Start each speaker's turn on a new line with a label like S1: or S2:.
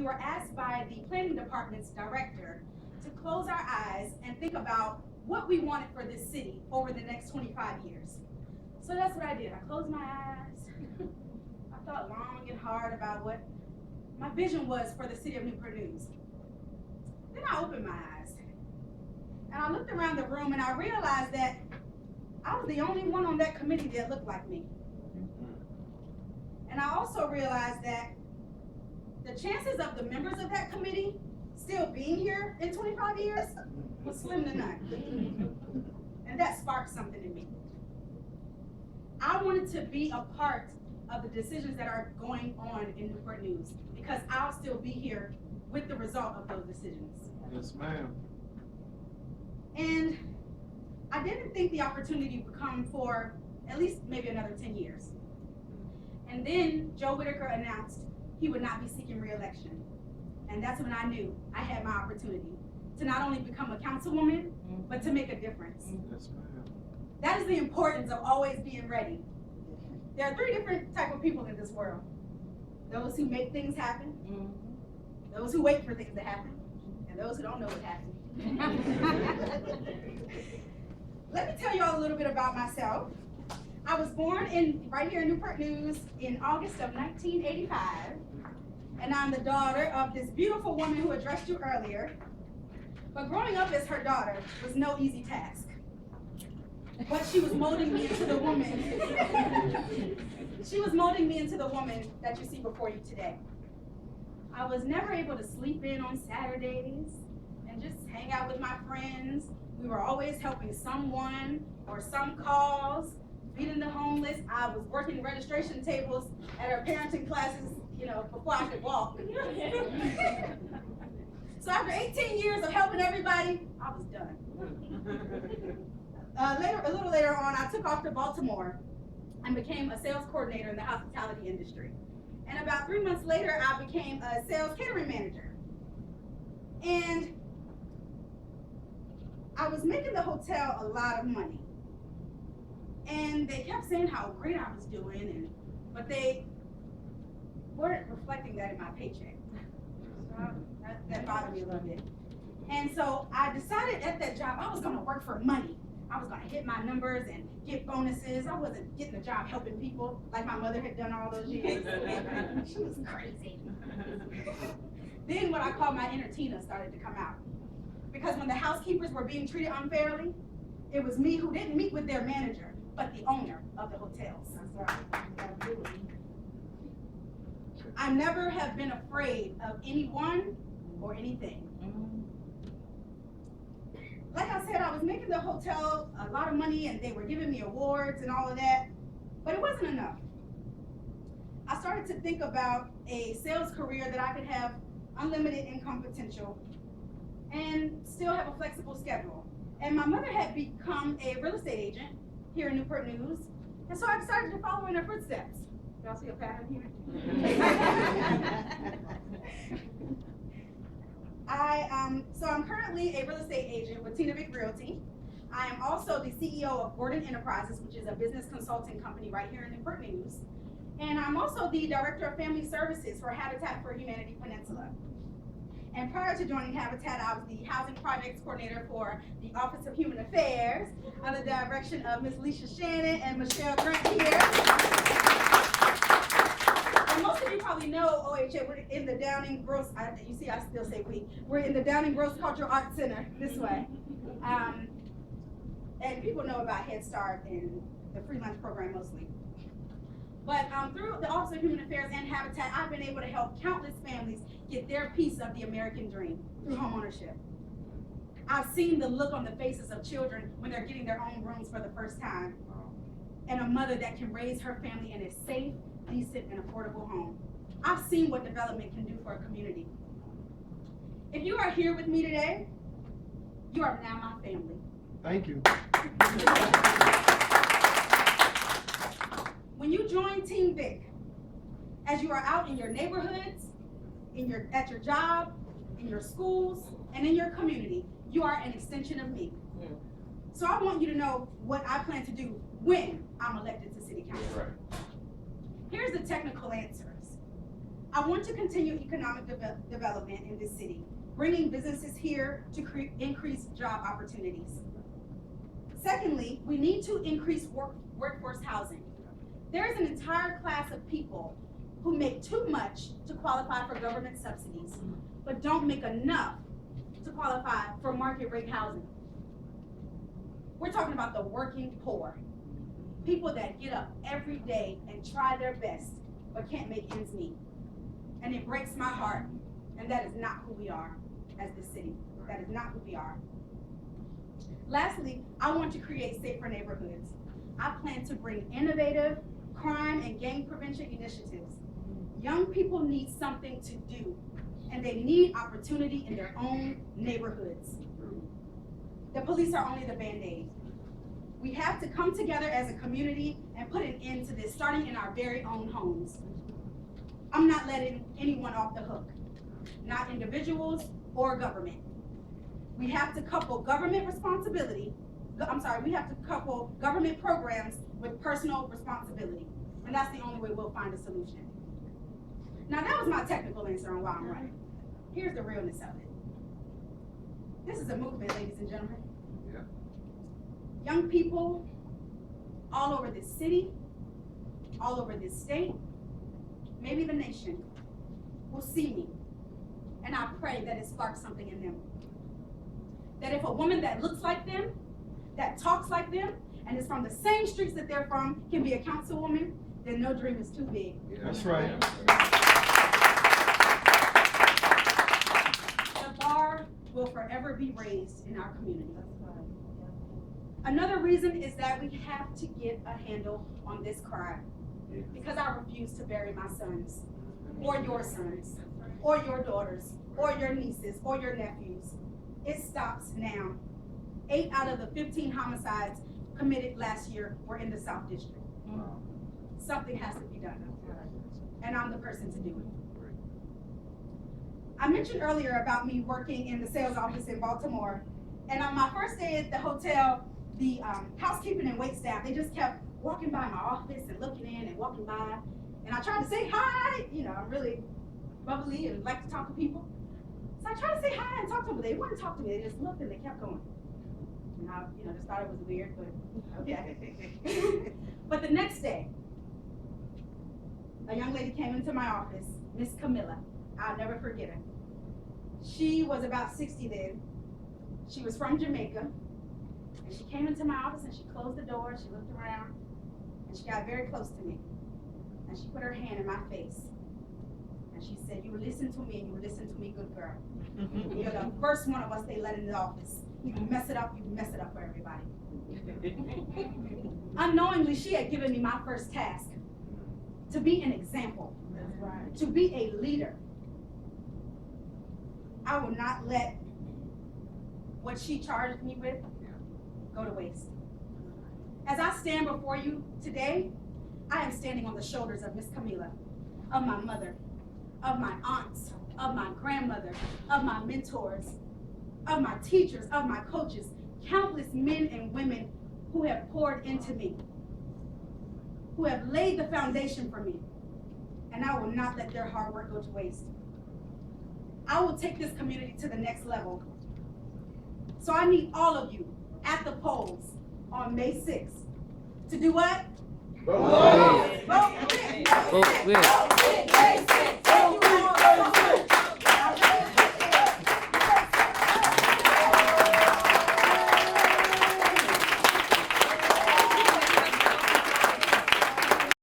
S1: were asked by the planning department's director to close our eyes and think about what we wanted for this city over the next 25 years. So that's what I did. I closed my eyes. I thought long and hard about what my vision was for the city of Newport News. Then I opened my eyes and I looked around the room and I realized that I was the only one on that committee that looked like me. And I also realized that the chances of the members of that committee still being here in 25 years was slim to none. And that sparked something in me. I wanted to be a part of the decisions that are going on in Newport News because I'll still be here with the result of those decisions.
S2: Yes, ma'am.
S1: And I didn't think the opportunity would come for at least maybe another 10 years. And then Joe Whitaker announced he would not be seeking re-election. And that's when I knew I had my opportunity to not only become a councilwoman, but to make a difference.
S2: Yes, ma'am.
S1: That is the importance of always being ready. There are 3 different types of people in this world. Those who make things happen, those who wait for things to happen, and those who don't know what happened. Let me tell you all a little bit about myself. I was born right here in Newport News in August of 1985, and I'm the daughter of this beautiful woman who addressed you earlier. But growing up as her daughter was no easy task. But she was molding me into the woman. She was molding me into the woman that you see before you today. I was never able to sleep in on Saturdays and just hang out with my friends. We were always helping someone or some cause, feeding the homeless. I was working registration tables at our parenting classes, before I could walk. So after 18 years of helping everybody, I was done. A little later on, I took off to Baltimore and became a sales coordinator in the hospitality industry. And about 3 months later, I became a sales catering manager. And I was making the hotel a lot of money. And they kept saying how great I was doing, but they weren't reflecting that in my paycheck. So that bothered me a little bit. And so I decided at that job I was gonna work for money. I was gonna hit my numbers and get bonuses. I wasn't getting a job helping people like my mother had done all those years. She was crazy. Then what I call my inner Tina started to come out. Because when the housekeepers were being treated unfairly, it was me who didn't meet with their manager, but the owner of the hotels. That's right. I never have been afraid of anyone or anything. Like I said, I was making the hotel a lot of money and they were giving me awards and all of that, but it wasn't enough. I started to think about a sales career that I could have unlimited income potential and still have a flexible schedule. And my mother had become a real estate agent here in Newport News, and so I decided to follow in her footsteps. Y'all see a pattern here? So I'm currently a real estate agent with Vick Realty. I am also the CEO of Gordon Enterprises, which is a business consulting company right here in Newport News. And I'm also the Director of Family Services for Habitat for Humanity Peninsula. And prior to joining Habitat, I was the Housing Projects Coordinator for the Office of Human Affairs under the direction of Ms. Leisha Shannon and Michelle Grant here. And most of you probably know OHA, we're in the Downing Gross, you see I still say we, we're in the Downing Gross Cultural Arts Center this way. And people know about Head Start and the free lunch program mostly. But through the Office of Human Affairs and Habitat, I've been able to help countless families get their piece of the American dream through homeownership. I've seen the look on the faces of children when they're getting their own rooms for the first time, and a mother that can raise her family in a safe, decent, and affordable home. I've seen what development can do for a community. If you are here with me today, you are now my family.
S2: Thank you.
S1: When you join Team Vick, as you are out in your neighborhoods, at your job, in your schools, and in your community, you are an extension of me. So I want you to know what I plan to do when I'm elected to City Council.
S2: Right.
S1: Here's the technical answers. I want to continue economic development in this city, bringing businesses here to increase job opportunities. Secondly, we need to increase workforce housing. There is an entire class of people who make too much to qualify for government subsidies, but don't make enough to qualify for market rate housing. We're talking about the working poor, people that get up every day and try their best, but can't make ends meet. And it breaks my heart, and that is not who we are as the city. That is not who we are. Lastly, I want to create safer neighborhoods. I plan to bring innovative crime and gang prevention initiatives. Young people need something to do, and they need opportunity in their own neighborhoods. The police are only the Band-Aid. We have to come together as a community and put an end to this, starting in our very own homes. I'm not letting anyone off the hook, not individuals or government. We have to couple government government programs with personal responsibility. And that's the only way we'll find a solution. Now that was my technical answer on why I'm running. Here's the realness of it. This is a movement, ladies and gentlemen.
S2: Yeah.
S1: Young people all over this city, all over this state, maybe the nation, will see me. And I pray that it sparks something in them. That if a woman that looks like them, that talks like them, and is from the same streets that they're from can be a councilwoman, then no dream is too big.
S2: Yeah, that's right.
S1: The bar will forever be raised in our community. Another reason is that we have to get a handle on this crime, because I refuse to bury my sons, or your sons, or your daughters, or your nieces, or your nephews. It stops now. 8 out of the 15 homicides committed last year were in the South District.
S2: Wow.
S1: Something has to be done, and I'm the person to do it. I mentioned earlier about me working in the sales office in Baltimore, and on my first day at the hotel, the housekeeping and wait staff, they just kept walking by my office and looking in and walking by, and I tried to say hi. You know, I'm really bubbly and like to talk to people. So I tried to say hi and talk to them, but they wouldn't talk to me. They just looked and they kept going. And I, just thought it was weird, but okay. But the next day, a young lady came into my office, Miss Camilla. I'll never forget her. She was about 60 then. She was from Jamaica. And she came into my office and she closed the door, she looked around, and she got very close to me. And she put her hand in my face. And she said, "You listen to me, and you listen to me, good girl. You're the first one of us they let in the office. You mess it up, you mess it up for everybody." Unknowingly, she had given me my first task, to be an example, to be a leader. I will not let what she charged me with go to waste. As I stand before you today, I am standing on the shoulders of Miss Camila, of my mother, of my aunts, of my grandmother, of my mentors, of my teachers, of my coaches, countless men and women who have poured into me, who have laid the foundation for me, and I will not let their hard work go to waste. I will take this community to the next level. So I need all of you at the polls on May 6th to do what?
S3: Vote.
S1: Vote. Vote.
S3: Vote.
S1: Vote. May 6th.